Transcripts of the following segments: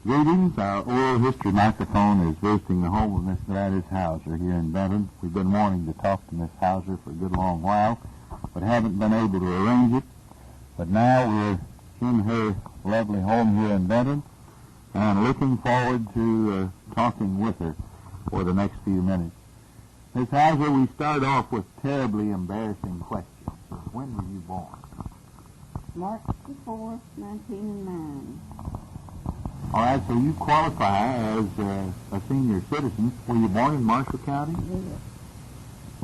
Greetings. Our oral history microphone is visiting the home of Miss Gladys Hauser here in Benton. We've been wanting to talk to Miss Hauser for a good long while, but haven't been able to arrange it. But now we're in her lovely home here in Benton, and looking forward to talking with her for the next few minutes. Miss Hauser, we start off with terribly embarrassing questions. When were you born? March the 4th, 1909. All right, so you qualify as a senior citizen. Were you born in Marshall County? Yes.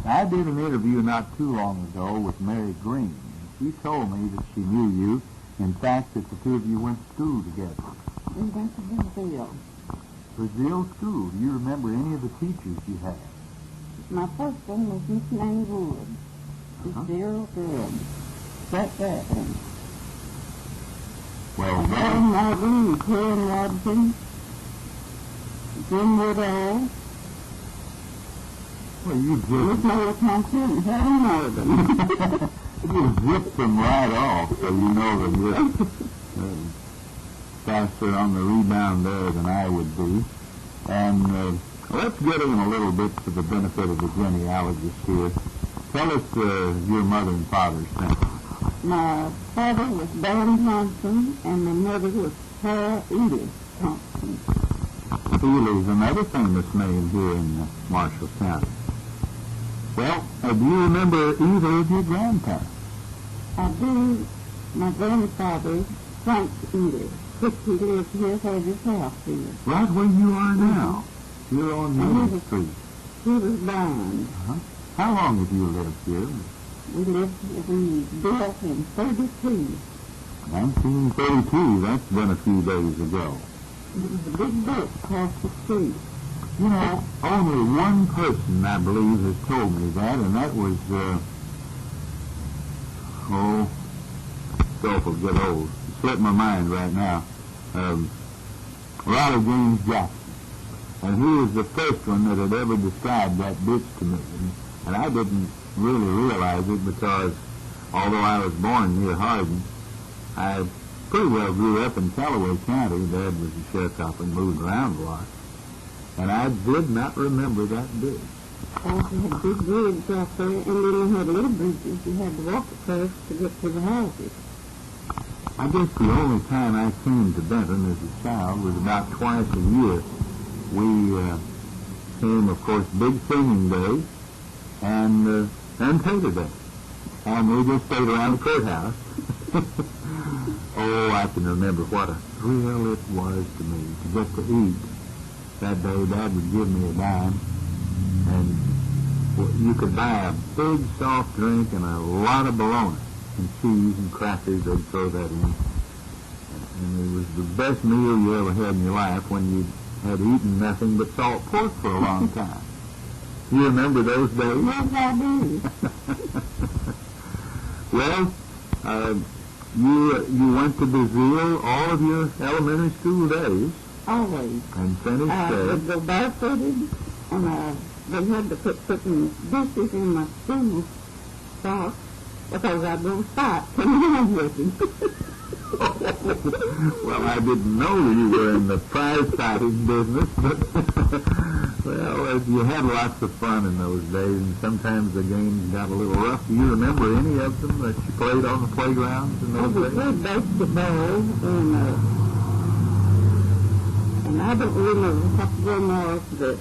I did an interview not too long ago with Mary Green. She told me that she knew you. In fact, that the two of you went to school together. We went to Brazil. Brazil school. Do you remember any of the teachers you had? My first one was Miss Nanny Wood. She's still good. That one. Well, John Morgan, Karen Watson, Jim Woodall, well, you Miss just, Noah Thompson, and Helen Morgan. you zipped them right off, so you know that you're faster on the rebound there than I would be. And let's get in a little bit for the benefit of the genealogist here. Tell us your mother and father's name. My father was Dan Thompson, and my mother was Sarah Edith Thompson. Healy's another famous name here in Marshall County. Well, do you remember either of your grandparents? I do. My grandfather, Frank Edith, he lived here, had his house here. Right where you are now. You're on Main Street. He was blind. How long have you lived here? We built in 32. 1932, that's been a few days ago. It was a big book across the street. You know, only one person, I believe, has told me that, and that was, Dolph will get old. It slipped my mind right now. Raleigh James Jackson. And he was the first one that had ever described that ditch to me. And I didn't really realize it because, although I was born near Hardin, I pretty well grew up in Callaway County. Dad was a sharecropper and moved around a lot. And I did not remember that ditch. Also had big bridges out there, and then you had little bridges you had to walk across to get to the houses. I guess the only time I came to Benton as a child was about twice a year. We came, of course, Big Singing Day and Tater Day. And we just stayed around the courthouse. Oh, I can remember what a thrill it was to me to get to eat. That day, Dad would give me a dime, and you could buy a big soft drink and a lot of bologna and cheese and crackers. They'd throw that in. And it was the best meal you ever had in your life when you had eaten nothing but salt pork for a long time. You remember those days? Yes, I do. Well, you went to Brazil all of your elementary school days. Always. And finished I there. would go barefooted, and they had to put certain dishes in my school socks because I'd go stop coming home with him. Well, I didn't know you were in the prize-fighting business, but, well, you had lots of fun in those days, and sometimes the games got a little rough. Do you remember any of them that you played on the playgrounds in those days? We played basketball, and I don't really know what the game was that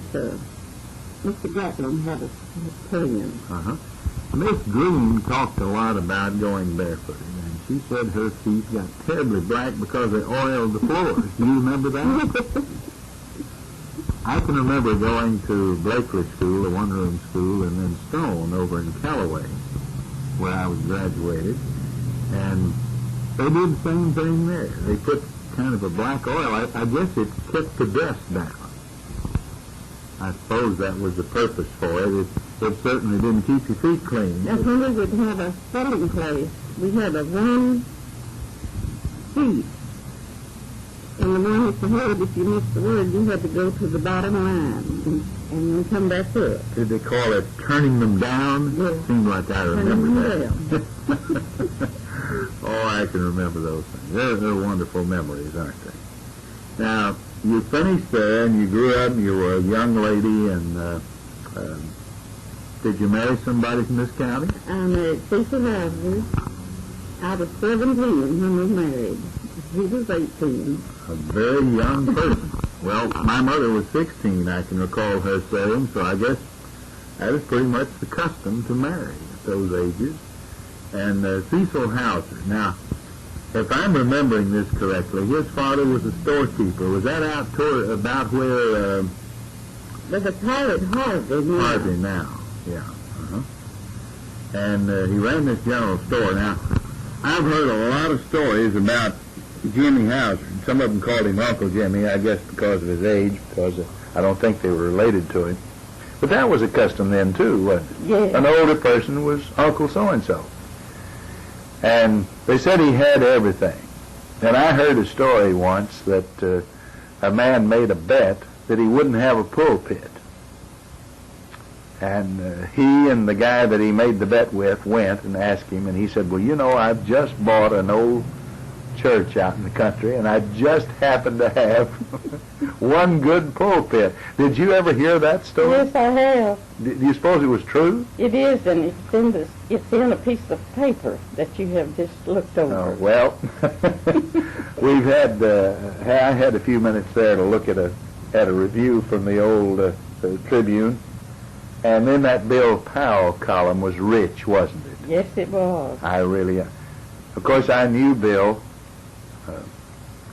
Mr. Gatlin had us playing. Miss Green talked a lot about going barefooted, and she said her feet got terribly black because they oiled the floors. Do you remember that? I can remember going to Blakely School, a one-room school, and then Stone over in Callaway, where I was graduated, and they did the same thing there. They put kind of a black oil. I guess it kept the dust down. I suppose that was the purpose for it. It certainly didn't keep your feet clean. That's when we would have a spelling place. We had a one seat. And the one that you heard, if you missed the word, you had to go to the bottom line and then come back up. Did they call it turning them down? Yes. Seemed like I remember that. Turning them down. Oh, I can remember those things. They're wonderful memories, aren't they? Now, you finished there and you grew up and you were a young lady and did you marry somebody from this county? I married Cecil Houser. I was 17 when we married. He was 18. A very young person. Well, my mother was 16, I can recall her saying, so I guess that is pretty much the custom to marry at those ages. And Cecil Houser. Now, if I'm remembering this correctly, his father was a storekeeper. Was that out toward about where... There's a pirate Harvey now. Harvey now, yeah. Uh-huh. And he ran this general store. Now, I've heard a lot of stories about Jimmy Houser. Some of them called him Uncle Jimmy, I guess because of his age, because I don't think they were related to him. But that was a custom then, too, wasn't it? Yes. An older person was Uncle so-and-so. And they said he had everything. And I heard a story once that a man made a bet that he wouldn't have a pulpit. And he and the guy that he made the bet with went and asked him, and he said, well, you know, I've just bought an old church out in the country, and I just happen to have one good pulpit. Did you ever hear that story? Yes, I have. Do you suppose it was true? It is, and it's in a piece of paper that you have just looked over. Oh, well, we've had I had a few minutes there to look at a review from the old Tribune, and then that Bill Powell column was rich, wasn't it? Yes, it was. I really, of course, I knew Bill.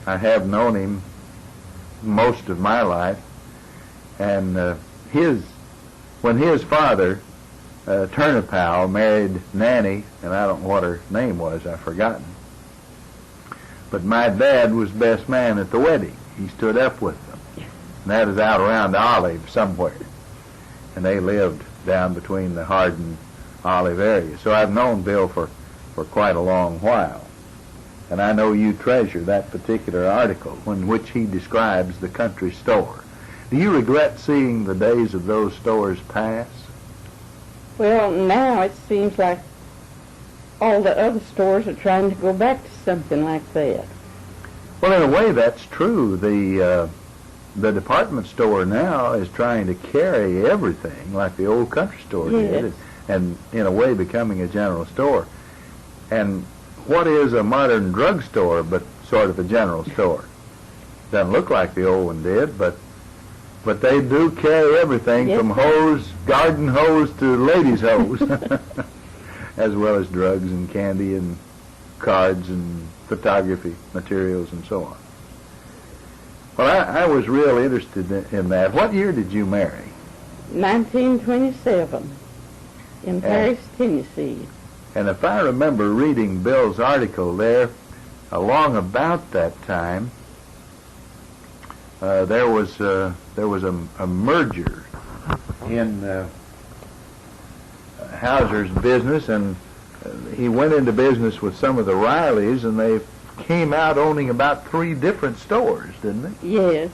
I have known him most of my life, and when his father, Turner Powell, married Nanny, and I don't know what her name was, I've forgotten. But my dad was best man at the wedding. He stood up with them. And that is out around Olive somewhere. And they lived down between the Hardin Olive area. So I've known Bill for quite a long while. And I know you treasure that particular article in which he describes the country store. Do you regret seeing the days of those stores pass? Well, now it seems like all the other stores are trying to go back to something like that. Well, in a way, that's true. The department store now is trying to carry everything like the old country store did, and in a way becoming a general store. And what is a modern drugstore but sort of a general store? Doesn't look like the old one did, but they do carry everything from hose, garden hose to ladies' hose, as well as drugs and candy and cards and photography materials and so on. Well, I was real interested in that. What year did you marry? 1927 in Paris, Tennessee. And if I remember reading Bill's article there, along about that time, there was a merger in Hauser's business, and he went into business with some of the Rileys, and they came out owning about 3 different stores, didn't they? Yes.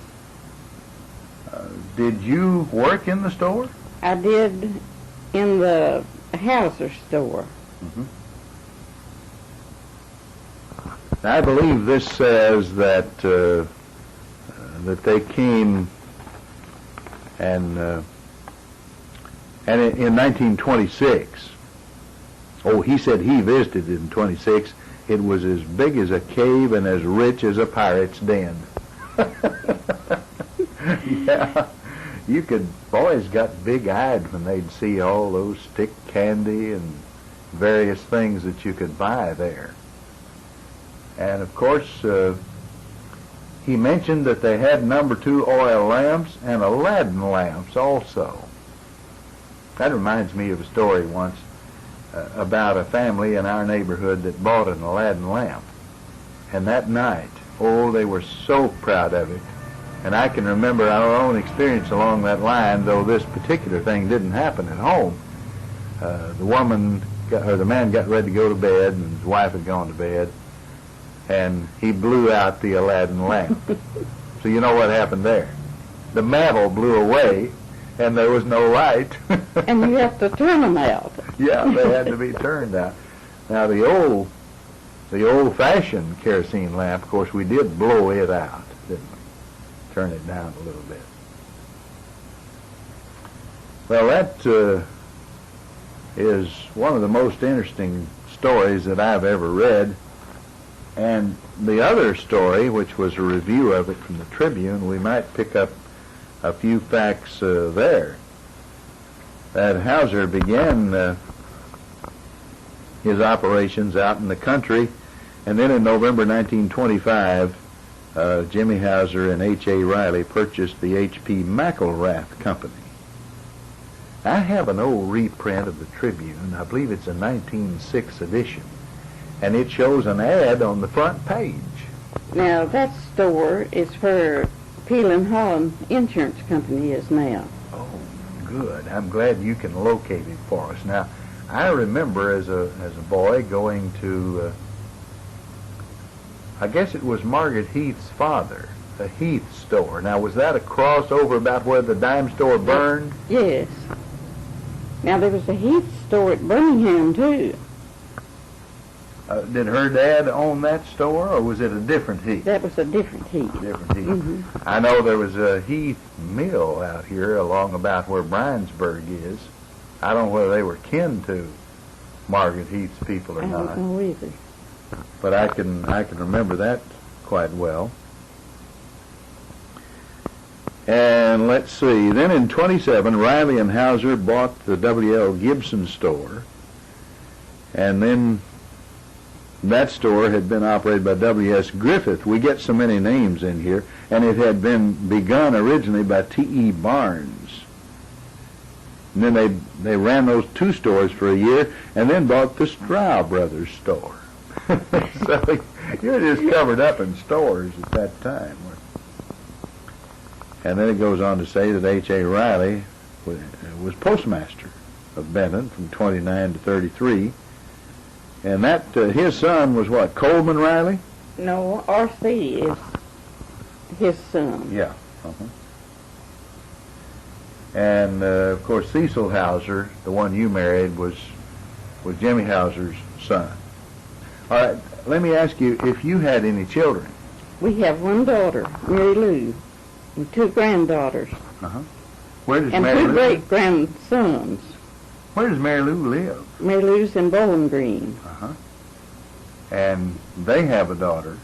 Did you work in the store? I did in the Hauser store. Mm-hmm. I believe this says that that they came and in 1926. Oh, he said he visited in 26. It was as big as a cave and as rich as a pirate's den. Yeah, boys got big-eyed when they'd see all those stick candy and various things that you could buy there. And of course, he mentioned that they had number 2 oil lamps and Aladdin lamps also. That reminds me of a story once about a family in our neighborhood that bought an Aladdin lamp. And that night, they were so proud of it. And I can remember our own experience along that line, though this particular thing didn't happen at home. The man got ready to go to bed, and his wife had gone to bed, and he blew out the Aladdin lamp. So you know what happened there? The mantle blew away, and there was no light. And you have to turn them out. Yeah, they had to be turned out. Now the old-fashioned kerosene lamp, of course, we did blow it out, didn't we? turn it down a little bit. Well, that is one of the most interesting stories that I've ever read. And the other story, which was a review of it from the Tribune, we might pick up a few facts there. That Hauser began his operations out in the country, and then in November 1925, Jimmy Hauser and H.A. Riley purchased the H.P. McElrath Company. I have an old reprint of the Tribune. I believe it's a 1906 edition, and it shows an ad on the front page. Now, that store is where Peel and Holland Insurance Company is now. Oh, good. I'm glad you can locate it for us. Now, I remember as a boy going to, I guess it was Margaret Heath's father, the Heath store. Now, was that a crossover about where the dime store burned? Yes. Now, there was a Heath store at Birmingham, too. Did her dad own that store, or was it a different Heath? That was a different Heath. Different Heath. Mm-hmm. I know there was a Heath mill out here along about where Bryansburg is. I don't know whether they were kin to Margaret Heath's people or not. I don't know either. But I can remember that quite well. And let's see. Then in 27, Riley and Hauser bought the W.L. Gibson store, and then that store had been operated by W.S. Griffith. We get so many names in here, and it had been begun originally by T.E. Barnes. And then they ran those two stores for a year, and then bought the Stroud Brothers store. So you're just covered up in stores at that time. And then it goes on to say that H.A. Riley was postmaster of Benton from 29 to 33. And that his son was what, Coleman Riley? No, R.C. is his son. Yeah. Uh-huh. And, of course, Cecil Hauser, the one you married, was Jimmy Hauser's son. All right, let me ask you if you had any children. We have one daughter, Mary Lou, and two granddaughters. Uh-huh. Where does and Mary two Lou? great-grandsons. Where does Mary Lou live? Mary Lou's in Bowling Green. Uh-huh. And they have a daughter,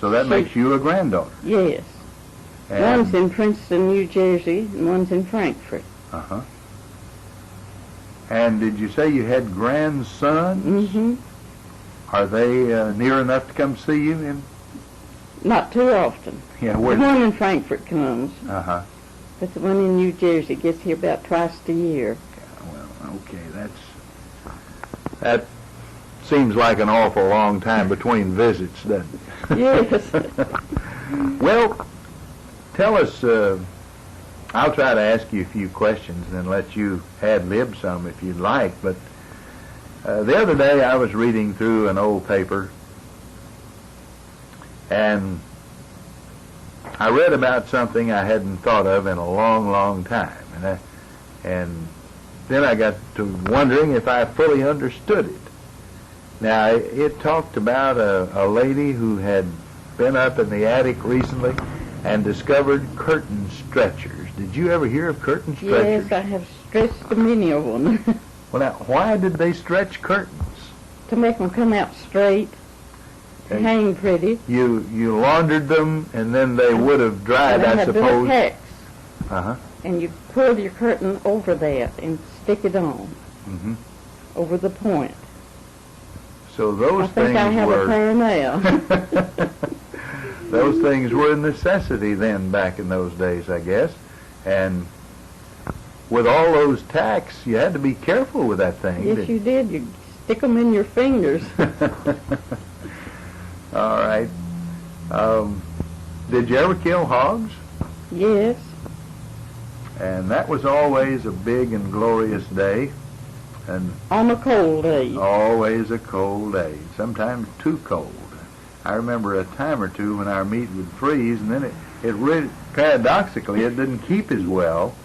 so that makes you a granddaughter. Yes. And one's in Princeton, New Jersey, and one's in Frankfurt. Uh-huh. And did you say you had grandsons? Mm-hmm. Are they near enough to come see you? Not too often. Yeah, The where? one in Frankfurt comes, Uh-huh. but the one in New Jersey gets here about twice a year. Well, okay, that seems like an awful long time between visits, doesn't it? Yes. Well, tell us, I'll try to ask you a few questions and then let you ad-lib some if you'd like, but the other day I was reading through an old paper, and I read about something I hadn't thought of in a long, long time, and then I got to wondering if I fully understood it. Now, it talked about a lady who had been up in the attic recently and discovered curtain stretchers. Did you ever hear of curtain stretchers? Yes, I have stretched many of them. Well, now, why did they stretch curtains? To make them come out straight, Okay. hang pretty. You laundered them, and then they would have dried, And I I had little suppose. tacks, Uh-huh. and you pull your curtain over that and stick it on, Mm-hmm. over the point. So those I think things I have were... a pair now. Those things were a necessity then, back in those days, I guess. And with all those tacks, you had to be careful with that thing. Yes, you did. You stick them in your fingers. All right. Did you ever kill hogs? Yes. And that was always a big and glorious day, and On a cold day. always a cold day, sometimes too cold. I remember a time or two when our meat would freeze, and then it really, paradoxically, it didn't keep as well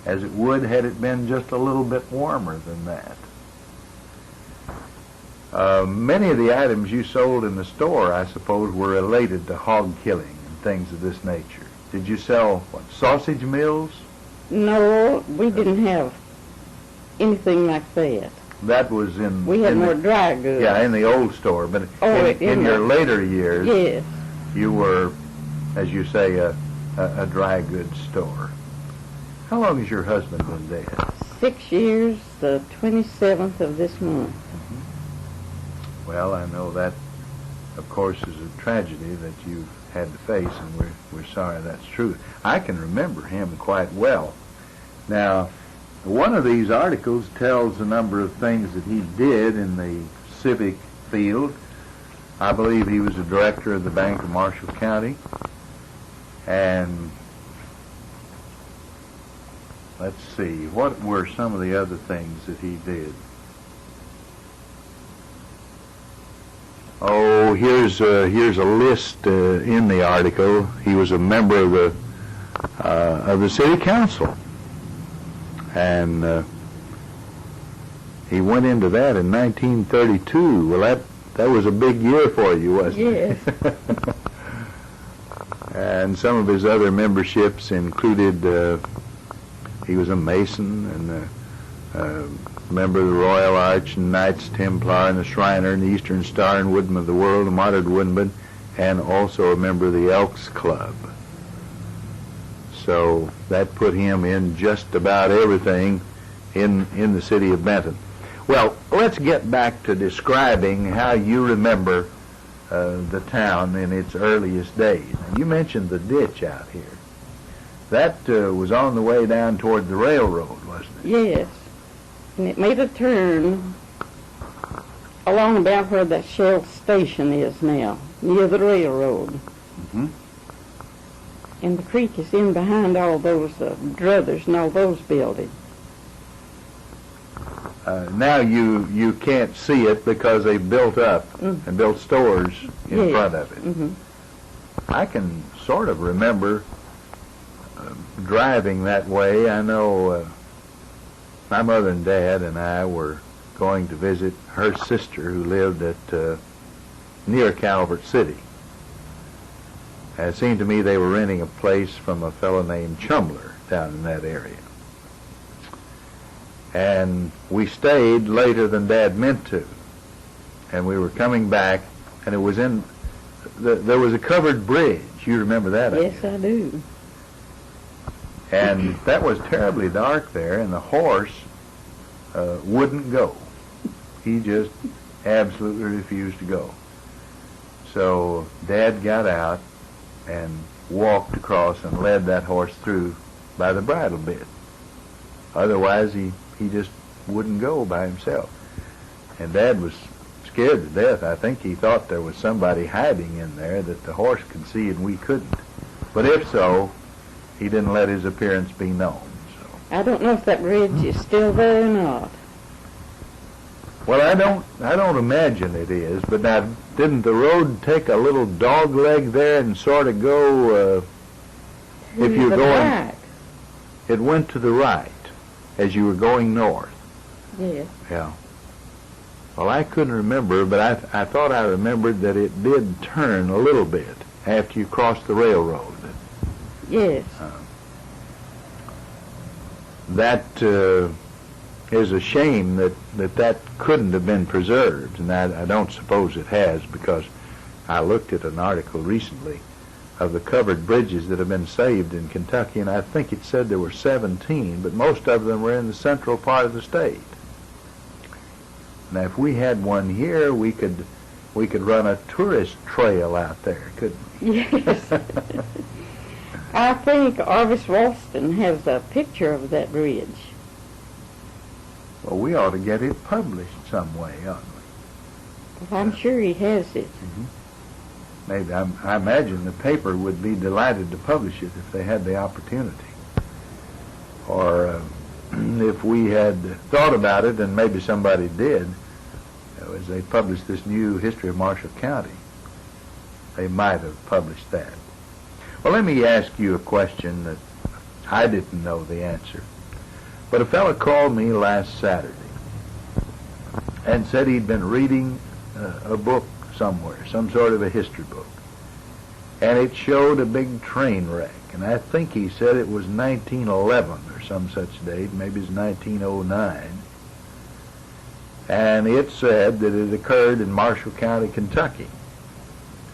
as it would had it been just a little bit warmer than that. Many of the items you sold in the store, I suppose, were related to hog killing and things of this nature. Did you sell, what, sausage mills? No, we didn't have anything like that. That was in... We had in more the, dry goods. Yeah, in the old store. But in your later years, yes, you were, as you say, a dry goods store. How long has your husband been dead? 6 years, the 27th of this month. Well, I know that, of course, is a tragedy that you've had to face, and we're sorry that's true. I can remember him quite well. Now, one of these articles tells a number of things that he did in the civic field. I believe he was a director of the Bank of Marshall County, and let's see, what were some of the other things that he did? Oh, here's a list in the article. He was a member of the city council, and he went into that in 1932. Well, that was a big year for you, wasn't it? Yes. And some of his other memberships included he was a Mason and a member of the Royal Arch and Knights Templar and the Shriner and the Eastern Star and Woodman of the World, a Modern Woodman, and also a member of the Elks Club. So that put him in just about everything in the city of Benton. Well, let's get back to describing how you remember the town in its earliest days. And you mentioned the ditch out here. That was on the way down toward the railroad, wasn't it? Yes. And it made a turn along about where that Shell station is now, near the railroad. Mm-hmm. And the creek is in behind all those druthers and all those buildings. Now you can't see it because they built up and built stores in front of it. Mm-hmm. I can sort of remember driving that way. I know my mother and dad and I were going to visit her sister who lived at near Calvert City. And it seemed to me they were renting a place from a fellow named Chumler down in that area. And we stayed later than Dad meant to. And we were coming back, and it was there was a covered bridge. You remember that? Yes, I do. And that was terribly dark there, and the horse wouldn't go. He just absolutely refused to go. So Dad got out and walked across and led that horse through by the bridle bit. Otherwise, he just wouldn't go by himself. And Dad was scared to death. I think he thought there was somebody hiding in there that the horse could see and we couldn't. But if so, he didn't let his appearance be known. So. I don't know if that bridge is still there or not. Well, I don't imagine it is. But now, didn't the road take a little dog leg there and sort of go? If you're going, right. It went to the right as you were going north. Yes. Yeah. Well, I couldn't remember, but I thought I remembered that it did turn a little bit after you crossed the railroad. Yes. That is a shame that couldn't have been preserved, and I don't suppose it has, because I looked at an article recently of the covered bridges that have been saved in Kentucky, and I think it said there were 17, but most of them were in the central part of the state. Now, if we had one here, we could run a tourist trail out there, couldn't we? Yes. I think Arvis Ralston has a picture of that bridge. Well, we ought to get it published some way, oughtn't we? Well, I'm sure he has it. Mm-hmm. Maybe I imagine the paper would be delighted to publish it if they had the opportunity. Or if we had thought about it, and maybe somebody did, as they published this new history of Marshall County, they might have published that. Well, let me ask you a question that I didn't know the answer. But a fellow called me last Saturday and said he'd been reading a book somewhere, some sort of a history book. and it showed a big train wreck. And I think he said it was 1911 or some such date, maybe it's 1909. And it said that it occurred in Marshall County, Kentucky.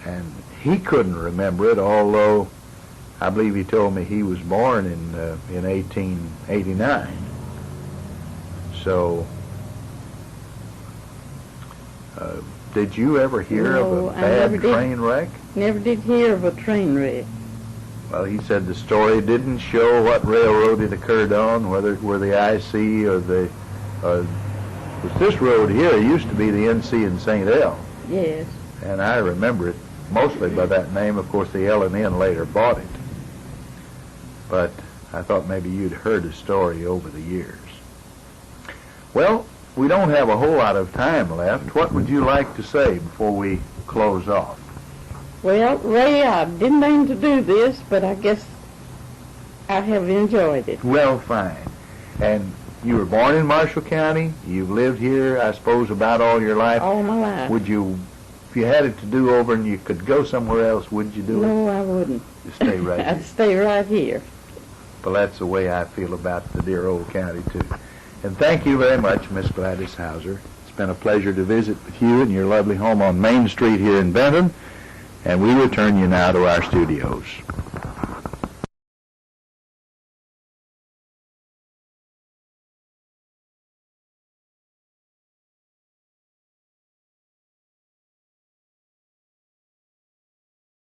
And he couldn't remember it, although I believe he told me he was born in 1889. So, did you ever hear of a bad train wreck? Never did hear of a train wreck. Well, he said the story didn't show what railroad it occurred on, whether it were the IC or the... this road here used to be the NC in St. L. Yes. And I remember it mostly by that name. Of course, the L&N later bought it. But I thought maybe you'd heard a story over the years. Well, we don't have a whole lot of time left. What would you like to say before we close off? Well, Ray, I didn't aim to do this, but I guess I have enjoyed it. Well, fine. And you were born in Marshall County. You've lived here, I suppose, about all your life. All my life. Would you, if you had it to do over and you could go somewhere else, would you do it? No, I wouldn't. You stay right here. I'd stay right here. Well, that's the way I feel about the dear old county, too. And thank you very much, Miss Gladys Hauser. It's been a pleasure to visit with you in your lovely home on Main Street here in Benton. And we return you now to our studios.